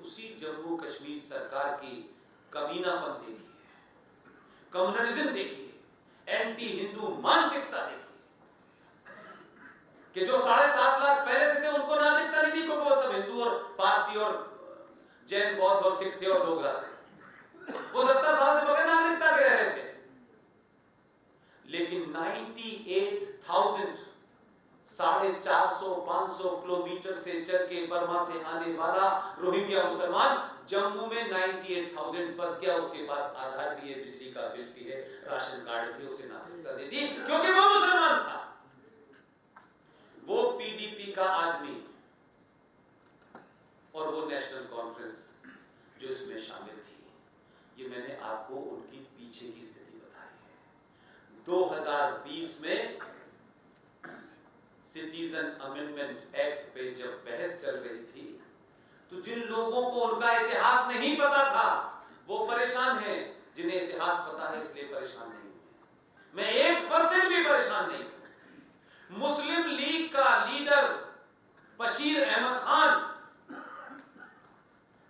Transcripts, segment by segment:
उसी जम्मू कश्मीर सरकार की कमीनापन देखिए, कम्युनलिज्म देखिए, एंटी हिंदू मानसिकता देखिए कि जो 7.5 लाख पहले से थे उनको नागरिकता नहीं दी क्योंकि वो सब हिंदू और पारसी और जैन बौद्ध और सिख थे और लोग रहते, वो 70 साल से बगैर नागरिकता के रह रहे थे। लेकिन 98,000 450-500 किलोमीटर से चल के बर्मा से आने वाला रोहिंग्या मुसलमान जम्मू में 98,000 बस गया, उसके पास आधार भी है, बिजली का बिल भी है, राशन कार्ड भी, उसे नागरिकता दे दी क्योंकि वो मुसलमान था। वो पीडीपी का आदमी और वो नेशनल कॉन्फ्रेंस जो इसमें शामिल थी, ये मैंने आपको उनकी पीछे की स्थिति बताई है। 2020 में सिटीजन अमेंडमेंट एक्ट पे जब बहस चल रही थी तो जिन लोगों को उनका इतिहास नहीं पता था वो परेशान हैं, जिन्हें इतिहास पता है इसलिए परेशान नहीं हुए। मैं 1% भी परेशान नहीं हूं। मुस्लिम लीग का लीडर बशीर अहमद खान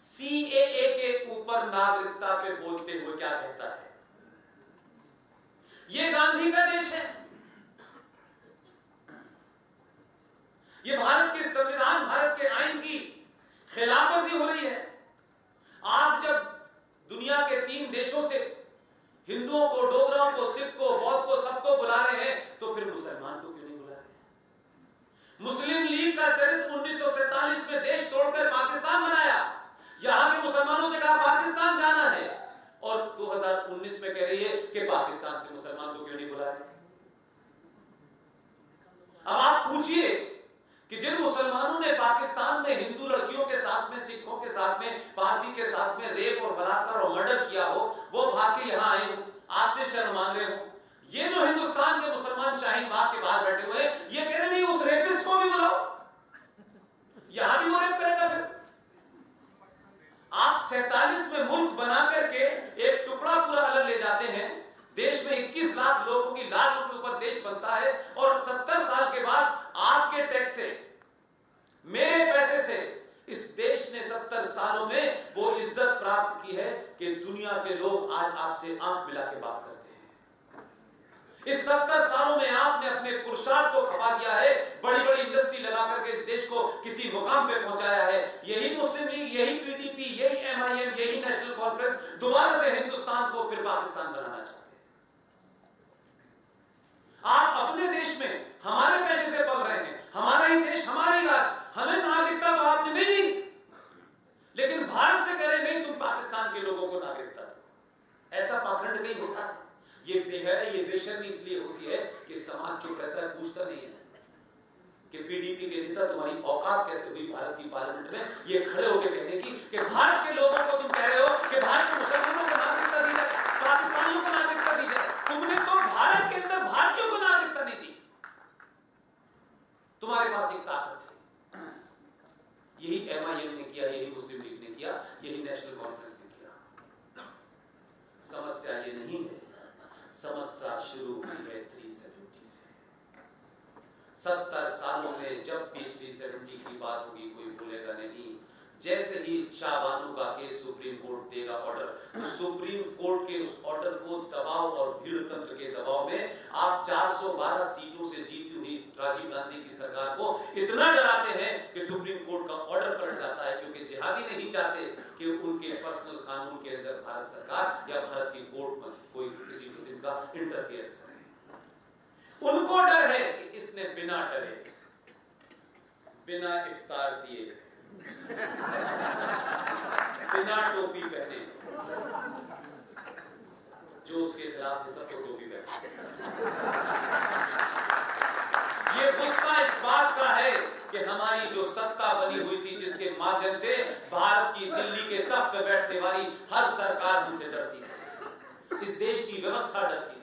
सीएए के ऊपर नागरिकता पे बोलते हुए क्या कहता है, ये गांधी का देश है, ये भारत के संविधान, भारत के आईन की खिलाफवर्जी हो रही है। आप जब दुनिया के 3 देशों से हिंदुओं को, डोगरों को, सिख को, बौद्ध को, सबको बुला रहे हैं तो फिर मुसलमान को क्यों नहीं बुला रहे? मुस्लिम लीग का चरित्र 1947 में देश तोड़कर पाकिस्तान बनाया, यहां के मुसलमानों से कहा पाकिस्तान जाना है, और 2019 में कह रही है कि पाकिस्तान से मुसलमान को क्यों नहीं बुला रहे? अब आप पूछिए कि जिन मुसलमानों ने पाकिस्तान में हिंदू लड़कियों के साथ में, सिखों के साथ में, पारसी के साथ में रेप और बलात्कार और मर्डर किया हो, वो भाग के यहां आए हो, आपसे शर्म मांग रहे हो। ये जो हिंदुस्तान के मुसलमान शाहीन बाग के बाहर बैठे हुए हैं, ये कह रहे नहीं उस रेपिस्ट को भी बुलाओ, यहां भी वो रेप करेगा। फिर आप 47 में मुल्क बना करके एक टुकड़ा पूरा अलग ले जाते हैं, देश में 21 लाख लोगों की लाशों के ऊपर देश बनता है, और 70 साल के बाद आपके टैक्स से, मेरे पैसे से इस देश ने 70 सालों में वो इज्जत प्राप्त की है कि दुनिया के लोग आज आपसे आंख मिला के बात करते हैं। इस 70 सालों में आपने अपने पुरुषार्थ को खपा दिया है, बड़ी बड़ी इंडस्ट्री लगा करके इस देश को किसी मुकाम पे पहुंचाया है। यही मुस्लिम लीग, यही पीडीपी, यही एमआईएम, यही नेशनल कॉन्फ्रेंस दोबारा से हिंदुस्तान को फिर पाकिस्तान बनाना चाहते हैं। आप अपने देश में हमारे पैसे से पल रहे हैं, हमारा ही देश, हमारा ही राज, हमें नागरिकता तो आपने नहीं दी, लेकिन भारत से कह रहे नहीं तुम पाकिस्तान के लोगों को नागरिकता दो। ऐसा पाखंड नहीं होता है। ये बेहद, ये बेशर्मी इसलिए होती है कि समाज चुप रहता है, पूछता नहीं है कि पीडीपी के नेता तुम्हारी औकात कैसे हुई भारत की पार्लियामेंट में ये खड़े होकर कहने की कि भारत के लोगों को तुम कह रहे हो कि भारत के मुसलमानों को नागरिकता दी जाए, पाकिस्तानियों को नागरिकता दी जाए। तुमने तो भारत के अंदर भारतीयों को नागरिकता नहीं दी। तुम्हारे पास एक ताकत थी। यही एमआईएम ने किया, यही मुस्लिम लीग ने किया, यही नेशनल कॉन्फ्रेंस ने किया। समस्या ये नहीं है, समस्या शुरू हुई है 370 से। 70 सालों में जब भी 370 की बात होगी कोई भूलेगा नहीं। जैसे ही शाह बानो का केस सुप्रीम कोर्ट देगा ऑर्डर, तो सुप्रीम कोर्ट के उस ऑर्डर को दबाव और भीड़ तंत्र के दबाव में आप 412 सीटों से जीती हुई राजीव गांधी की सरकार को इतना डराते हैं कि सुप्रीम कोर्ट का ऑर्डर पलट जाता है, क्योंकि जिहादी नहीं चाहते कि उनके पर्सनल कानून के अंदर भारत सरकार या भारत की कोर्ट में कोई किसी किस्म का इंटरफेरेंस करे। उनको डर है कि इसने बिना डरे, बिना इफ्तार दिए, बिना टोपी पहने, जो उसके खिलाफ है सबको टोपी पहने। ये गुस्सा इस बात का है कि हमारी जो सत्ता बनी हुई थी, जिसके माध्यम से भारत की दिल्ली के तख्त पे बैठने वाली हर सरकार हमसे डरती थी, इस देश की व्यवस्था डरती थी।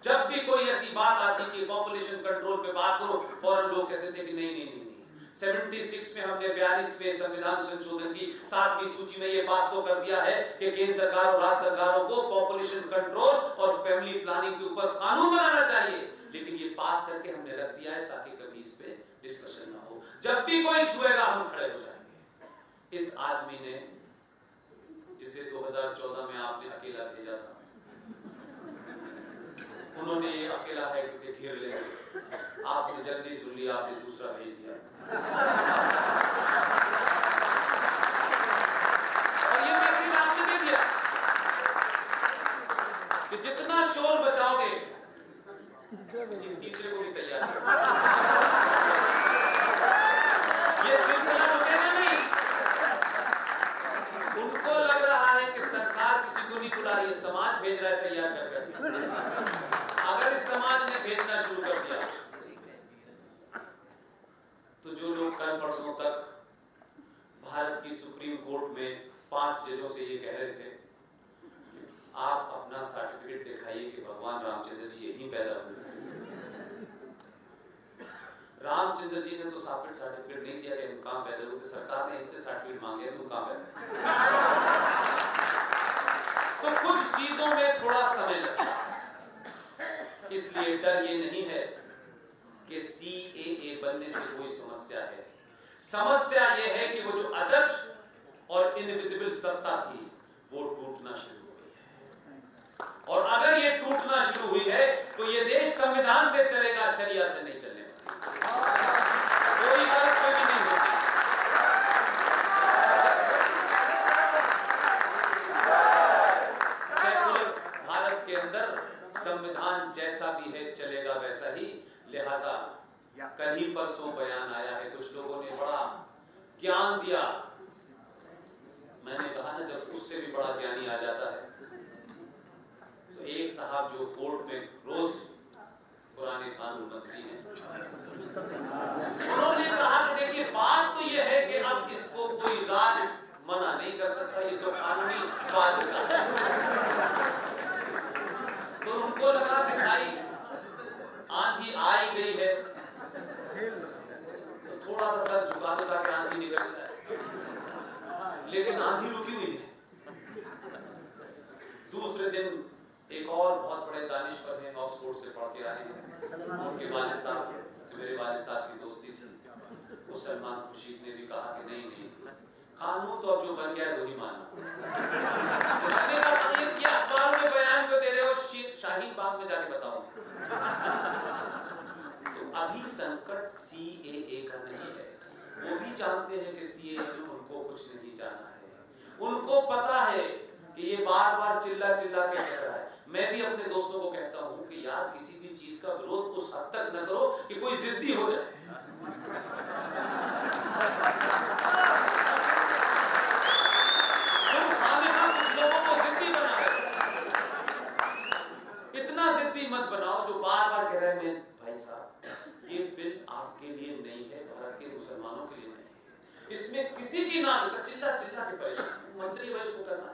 जब भी कोई ऐसी बात आती कि पॉपुलेशन कंट्रोल पे बात करो, फौरन लोग कहते थे कि नहीं नहीं नहीं, 76 में हमने 42वें संविधान संशोधन की 7वीं सूची में ये पास तो कर दिया है कि केंद्र सरकार और राज्य सरकारों को पॉपुलेशन कंट्रोल और फैमिली प्लानिंग के ऊपर कानून बनाना चाहिए, लेकिन ये पास करके हमने रख दिया है ताकि कभी इस पे डिस्कशन ना हो। जब भी कोई छुएगा हम खड़े हो जाएंगे। इस आदमी ने, जिसे 2014 में आपने अकेला भेजा था, उन्होंने ये अकेला है किसे घेर ले, आपने जल्दी सुन लिया, आपने दूसरा भेज दिया। और ये मैसेज आपने दे दिया कि जितना शोर बचाओगे किसी तीसरे को भी तैयार है। ये सिलसिला रुकेगा नहीं। उनको लग रहा है कि सरकार किसी को नहीं बुला रही है, समाज भेज रहा है तैयार कर कर। अगर इस समाज ने भेजना शुरू कर दिया तो जो लोग कल परसों तक भारत की सुप्रीम कोर्ट में 5 जजों से ये कह रहे थे आप अपना सर्टिफिकेट दिखाइए कि भगवान रामचंद्र जी यहीं पैदा हुए, रामचंद्र जी ने तो सर्टिफिकेट नहीं दिया कि हम कहां पैदा हुए, सरकार ने इनसे सर्टिफिकेट मांगे तुम कहां पैदा। तो कुछ चीजों में थोड़ा समय लगता है, इसलिए डर ये नहीं है कि CAA बनने से कोई समस्या है। समस्या ये है कि वो जो आदर्श और इनविजिबल सत्ता थी वो टूटना शुरू हो गई है, और अगर ये टूटना शुरू हुई है तो ये देश संविधान से चलेगा, शरिया से नहीं चलने वाला। कोई गलतफहमी नहीं होती। सेकुलर भारत के अंदर संविधान जैसा भी है चलेगा वैसा ही, लिहाजा कल ही परसों बयान आया है, कुछ लोगों ने बड़ा ज्ञान दिया। मैंने कहा ना, जब उससे भी बड़ा ज्ञानी आ जाता है तो एक साहब जो कोर्ट में रोज पुराने कानून मंत्री हैं, उन्होंने कहा कि देखिए बात तो यह है कि अब इसको कोई राज मना नहीं कर सकता, ये तो कानूनी बाध्यता है। तो उनको लगा कि भाई आंधी आई गई है तो थोड़ा सा सर झुका दो ताकि आंधी निकल जाए, लेकिन आंधी रुकी हुई है। दूसरे दिन एक और बहुत बड़े दानिश्वर हैं, ऑक्सफोर्ड से पढ़ के आए हैं, उनके वालिद साहब से मेरे वालिद साहब की दोस्ती थी, वो सलमान खुर्शीद ने भी कहा कि नहीं नहीं कानून तो अब जो बन गया है वही मानना। तो मैंने कहा ये क्या अखबार में बयान क्यों दे रहे हो, शाहीन बाग में जाके बताऊंगा। तो अभी संकट CAA का नहीं है, वो भी जानते हैं कि CAA में उनको कुछ नहीं जाना है, उनको पता है कि ये बार बार चिल्ला चिल्ला के कह रहा है। मैं भी अपने दोस्तों को कहता हूं कि यार किसी भी चीज का विरोध उस हद तक न करो कि कोई जिद्दी हो जाए। तुम खालिका कुछ लोगों को जिद्दी बना रहे हो, इतना जिद्दी मत बनाओ जो बार बार कह रहे हैं भाई साहब ये बिल आपके लिए नहीं है, भारत के मुसलमानों के लिए नहीं है, इसमें किसी की ना चिल्ला चिल्ला के परेशान मंत्री भाई उसको करना है।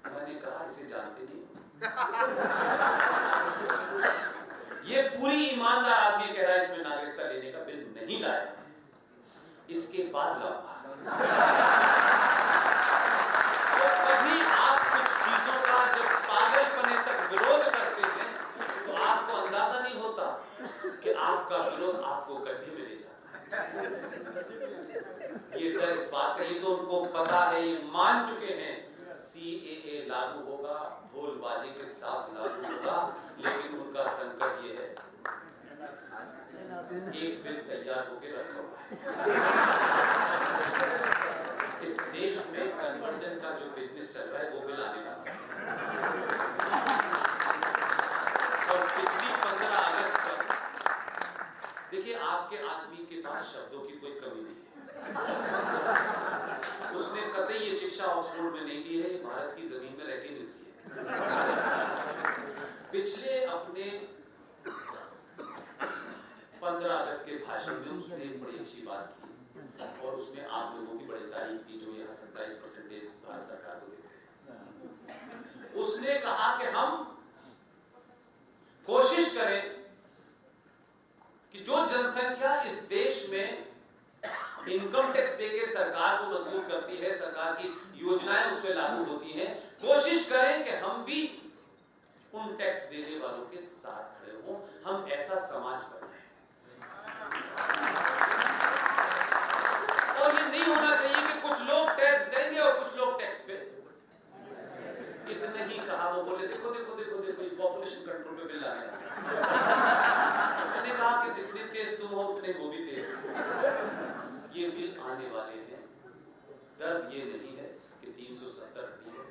मैंने कहा इसे जानते नहीं, ये पूरी ईमानदार आदमी कह रहा है इसमें नागरिकता लेने का बिल नहीं लाया, इसके बाद लाऊंगा। तो कभी आप कुछ चीजों का जब पागलपने तक विरोध करते हैं तो आपको अंदाजा नहीं होता कि आपका विरोध आपको गड्ढे में ले जाता है। ये डर इस बात का, ये तो उनको पता है, ये मान चुके हैं CAA लागू होगा, ढोलबाजी के साथ लागू होगा, लेकिन उनका संकट ये है एक बिल तैयार होकर रखा हुआ है। इस देश में कन्वर्जन का जो बिजनेस चल रहा है वो बिल आने वाला है। और पिछली 15 अगस्त तक देखिए आपके आदमी के पास शब्दों की कोई कमी नहीं है, उसने कतई ये शिक्षा ऑक्सफोर्ड में नहीं ली है, भारत की जमीन में रह के मिलती है। पिछले अपने 15 अगस्त के भाषण में उसने बड़ी अच्छी बात की और उसमें आप लोगों की बड़ी तारीफ की, जो यहाँ 27% भारत सरकार को देते हैं। उसने कहा कि हम कोशिश करें कि जो जनसंख्या इस देश में इनकम टैक्स देके सरकार को मजबूत करती है, सरकार की योजनाएं उस पर लागू होती हैं, कोशिश करें कि हम भी उन टैक्स देने वालों के साथ खड़े हों, हम ऐसा समाज बनाएं। और ये नहीं होना चाहिए पोल्यूशन कंट्रोल पे बिल लाने मैंने कहा कि जितने तेज तुम हो उतने वो भी तेज हो। ये बिल आने वाले हैं। दर्द ये नहीं है कि 370 हटी है,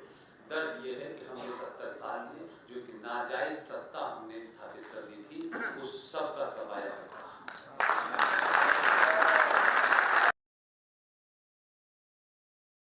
दर्द ये है कि हमने 70 साल में जो कि नाजायज सत्ता हमने स्थापित